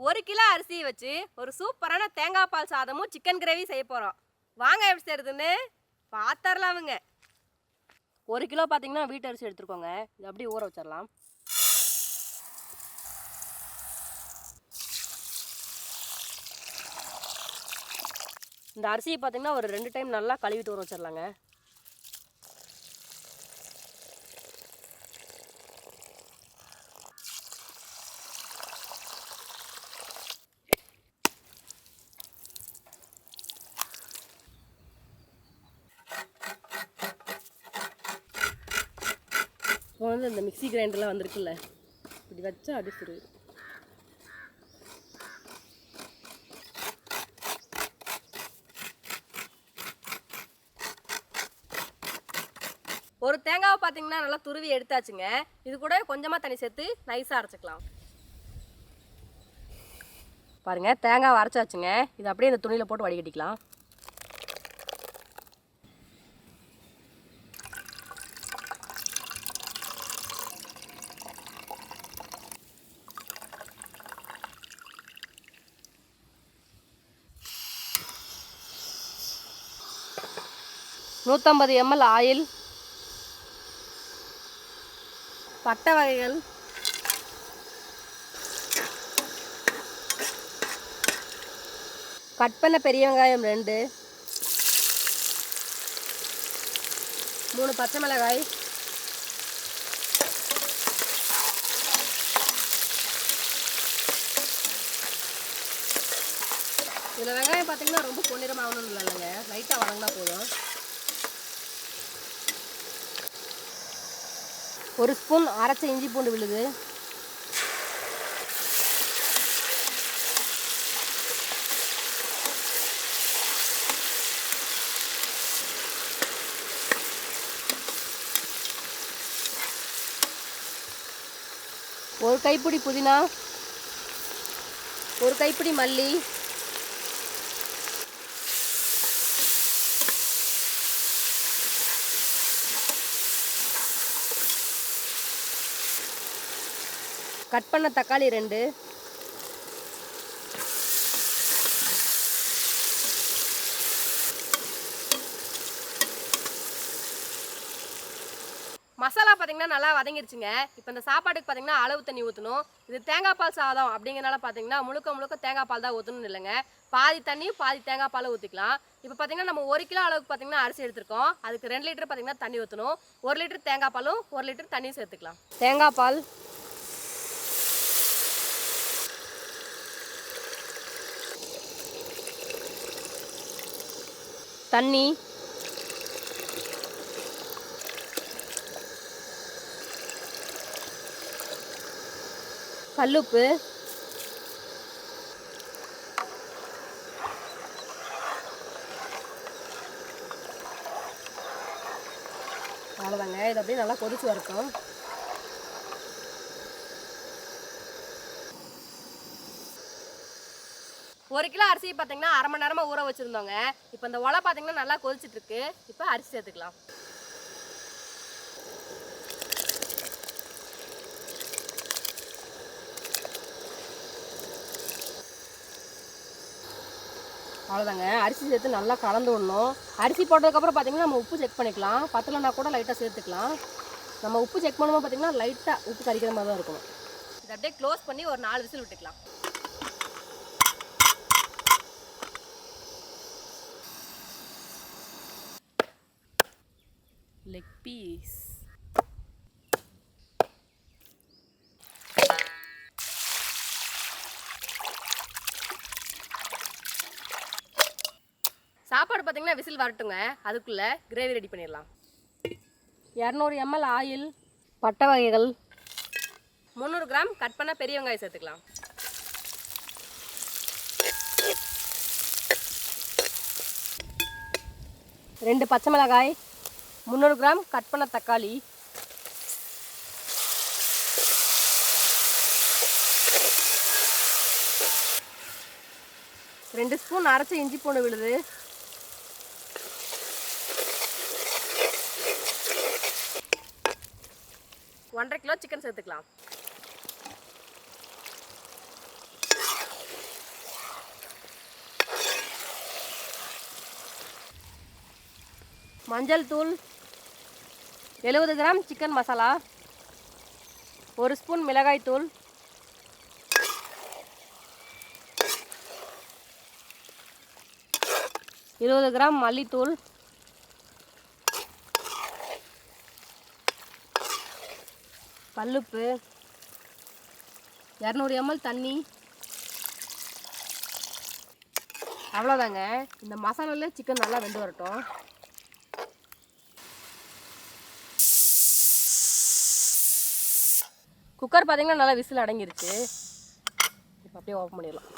1 kilo அரிசி வச்சு ஒரு சூப்பரான தேங்காய் பால் சாதமும் சிக்கன் கிரேவி செய்ய போகிறோம். வாங்க எப்படி செய்யறதுன்னு பார்த்துடலாமுங்க. 1 கிலோ பார்த்தீங்கன்னா வீட்டு அரிசி எடுத்துருக்கோங்க. இது அப்படியே ஊற வச்சிடலாம். இந்த அரிசியை பார்த்தீங்கன்னா ஒரு 2 டைம் நல்லா கழுவிட்டு ஊற வச்சிடலாங்க. இப்போ வந்து இந்த மிக்சி கிரைண்டர்லாம் வந்திருக்குல்ல, இப்படி வச்சா அப்படி சுரு. ஒரு தேங்காவை பார்த்தீங்கன்னா நல்லா துருவி எடுத்தாச்சுங்க. இது கூட கொஞ்சமாக தண்ணி சேர்த்து நைஸாக அரைச்சிக்கலாம். பாருங்க, தேங்காவை அரைச்சாச்சுங்க. இது அப்படியே இந்த துணியில் போட்டு வடிகட்டிக்கலாம். $150 ml ஆயில், பட்டை வகைகள், கட் பண்ண பெரிய வெங்காயம் 2, 3 பச்சை மிளகாய், இதில் வெங்காயம் பார்த்தீங்கன்னா ரொம்ப பொன்னிறமாகணும் இல்லைங்க, லைட்டாக வதங்கினா போதும். 1 ஸ்பூன் அரைச்ச இஞ்சி பூண்டு விழுது, ஒரு கைப்பிடி புதினா, ஒரு கைப்பிடி மல்லி, கட் பண்ண தக்காளி 2, மசாலா பார்த்தீங்கன்னா நல்லா வதங்கிடுச்சுங்க. இப்போ இந்த சாப்பாட்டுக்கு பார்த்தீங்கன்னா அளவு தண்ணி ஊற்றணும். இது தேங்காய் பால் சாதம் அப்படிங்கிறனால பார்த்தீங்கன்னா முழுக்க தேங்காய் பால் தான் ஊற்றணும்னு இல்லைங்க. பாதி தண்ணி பாதி தேங்காய் பால் ஊற்றிக்கலாம். இப்போ பார்த்தீங்கன்னா நம்ம 1 கிலோ அளவுக்கு பார்த்தீங்கன்னா அரிசி எடுத்துருக்கோம். அதுக்கு 2 லிட்டர் பார்த்தீங்கன்னா தண்ணி ஊற்றணும். 1 லிட்டர் தேங்காய் பாலும் 1 லிட்டர் தண்ணியும் சேர்த்துக்கலாம். தேங்காய் பால், தண்ணி, கல்லுப்பு, அவ்வளோதாங்க. இது அப்படியே நல்லா கொதிச்சு வரட்டும். ஒரு கிலோ அரிசி பார்த்தீங்கன்னா 1/2 மணி நேரமாக ஊற வச்சுருந்தோங்க. இப்போ இந்த ஒலை பார்த்தீங்கன்னா நல்லா கொதிச்சுட்டு இருக்கு. இப்போ அரிசி சேர்த்துக்கலாம். அவ்வளோதாங்க. அரிசி சேர்த்து நல்லா கலந்து விடணும். அரிசி போட்டதுக்கப்புறம் பார்த்தீங்கன்னா நம்ம உப்பு செக் பண்ணிக்கலாம். பத்தலைன்னா கூட லைட்டாக சேர்த்துக்கலாம். நம்ம உப்பு செக் பண்ணும்போது பார்த்தீங்கன்னா லைட்டாக உப்பு கறிக்கிற மாதிரி தான் இருக்கணும். இதை அப்படியே க்ளோஸ் பண்ணி ஒரு 4 விசில் விட்டுக்கலாம். லெக் பீஸ், சாப்பாடு பார்த்தீங்கன்னா விசில் வரட்டுங்க. அதுக்குள்ளே கிரேவி ரெடி பண்ணிடலாம். 200 ml ஆயில், பட்டை வகைகள், 300 கிராம் கட் பண்ண பெரிய வெங்காயம் சேர்த்துக்கலாம். ரெண்டு பச்சை மிளகாய், 300 கிராம் கட் பண்ண தக்காளி, ரெண்டு ஸ்பூன் அரைச்ச இஞ்சி பூண்டு விழுது, 1.5 கிலோ சிக்கன் சேர்த்துக்கலாம். மஞ்சள் தூள், 70 கிராம் சிக்கன் மசாலா, 1 ஸ்பூன் மிளகாய் தூள், 20 கிராம் மல்லித்தூள், கல்லுப்பு, 200 ml தண்ணி. அவ்வளோதாங்க. இந்த மசாலாவில் சிக்கன் நல்லா வெந்து வரட்டும். குக்கர் பார்த்தீங்கன்னா நல்லா விசில் அடங்கிருச்சு. இப்போ அப்படியே ஓப்பன் பண்ணிடலாம்.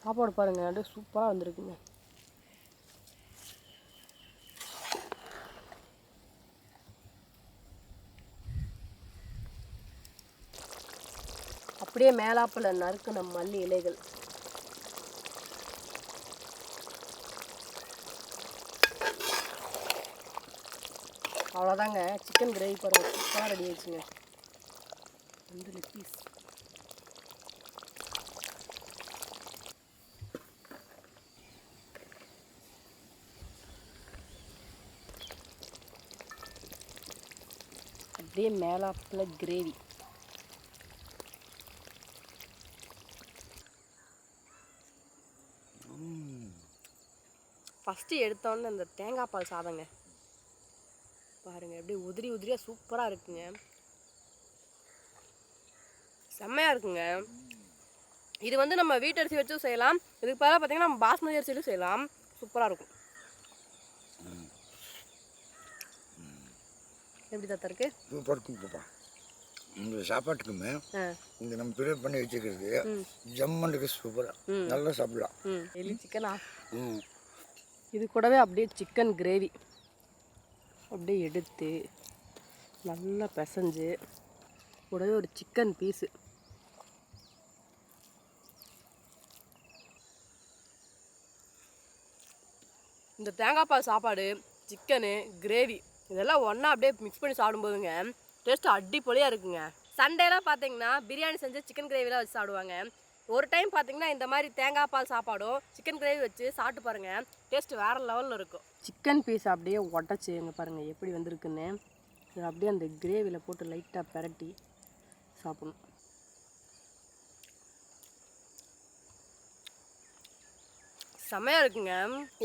சாப்பாடு பாருங்க, அப்படியே சூப்பராக வந்திருக்குங்க. அப்படியே மேலாப்பில் நறுக்குன மல்லி இலைகள். அவ்வளோதாங்க, சிக்கன் கிரேவி பாருங்க சூப்பராக ரெடி ஆயிடுச்சுங்க. 2 லெக் பீஸ். அப்படியே மேலாப்பில் கிரேவி. ஃபஸ்ட்டு எடுத்தோன்னே இந்த தேங்காய் பால் சாதங்க பாருங்கள், அப்படியே உதிரி உதிரியாக சூப்பராக இருக்குங்க. செம்மையாக இருக்குங்க. இது வந்து நம்ம வீட்டு அரிசி வச்சும் செய்யலாம். இதுக்கு பதிலாக பார்த்தீங்கன்னா நம்ம பாஸ்மதி அரிசியிலும் செய்யலாம். சூப்பராக இருக்கும். எப்படி தாத்தா இருக்கு? சூப்பராக இருக்குங்கப்பா. இந்த சாப்பாட்டுக்குமே இந்த நம்ம ப்ரிப்பேர் பண்ணி வச்சுக்கிறது ஜம்மனுக்கு சூப்பராக நல்லா சாப்பிடலாம். எலி சிக்கனா இது கூடவே அப்படியே சிக்கன் கிரேவி அப்படியே எடுத்து நல்லா பிசைஞ்சு கூடவே ஒரு சிக்கன் பீஸு. இந்த தேங்காய் பால் சாப்பாடு, சிக்கனு, கிரேவி இதெல்லாம் ஒன்றா அப்படியே மிக்ஸ் பண்ணி சாப்பிடும்போதுங்க டேஸ்ட்டு அடிப்பொலியாக இருக்குங்க. சண்டேலாம் பார்த்தீங்கன்னா பிரியாணி செஞ்சு சிக்கன் கிரேவிலாம் வச்சு சாப்பிடுவாங்க. ஒரு டைம் பார்த்தீங்கன்னா இந்த மாதிரி தேங்காய் பால் சாப்பாடும் சிக்கன் கிரேவி வச்சு சாப்பிட்டு பாருங்கள், டேஸ்ட்டு வேறு லெவலில் இருக்கும். சிக்கன் பீஸ் அப்படியே உடச்சி எங்கே பாருங்கள் எப்படி வந்திருக்குன்னு. இது அப்படியே அந்த கிரேவியில் போட்டு லைட்டாக பிரட்டி சாப்பிடணும். செம்மையாக இருக்குங்க.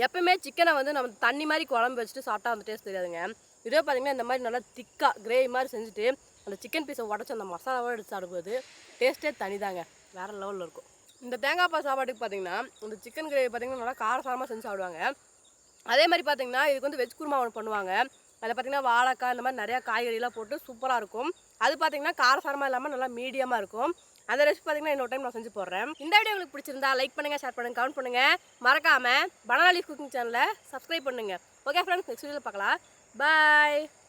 எப்பவுமே சிக்கனை வந்து நம்ம தண்ணி மாதிரி குழம்பு வச்சுட்டு சாப்பிட்டா அந்த டேஸ்ட் தெரியாதுங்க. இதே பார்த்தீங்கன்னா இந்த மாதிரி நல்லா திக்காக கிரேவி மாதிரி செஞ்சுட்டு அந்த சிக்கன் பீஸை உடச்சி அந்த மசாலாவோடு எடுத்து சாப்பிடும்போது டேஸ்ட்டே தனிதாங்க, வேறு லெவலில் இருக்கும். இந்த தேங்காய் பால் சாப்பாட்டுக்கு பார்த்தீங்கன்னா இந்த சிக்கன் கிரேவி பார்த்தீங்கன்னா நல்லா காரசாரமாக செஞ்சு சாப்பிடுவாங்க. அதே மாதிரி பார்த்தீங்கன்னா இதுக்கு வந்து வெஜ் குருமா ஒன்று பண்ணுவாங்க. அதில் பார்த்தீங்கன்னா வாழைக்காய் இந்த மாதிரி நிறையா காய்கறிலாம் போட்டு சூப்பராக இருக்கும். அது பார்த்தீங்கன்னா காரசாரமாக இல்லாமல் நல்லா மீடியமாக இருக்கும். அந்த ரெசிபி பார்த்தீங்கன்னா இன்னொரு டைம் நான் செஞ்சு போடுறேன். இந்த வீடியோ உங்களுக்கு பிடிச்சிருந்தா லைக் பண்ணுங்கள், ஷேர் பண்ணுங்கள், கமெண்ட் பண்ணுங்கள். மறக்காமல் பனானா லீஃப் குக்கிங் சேனலை சப்ஸ்கிரைப் பண்ணுங்கள். ஓகே ஃப்ரெண்ட்ஸ், நெக்ஸ்ட் வீடியோவில் பார்க்கலாம். பாய்.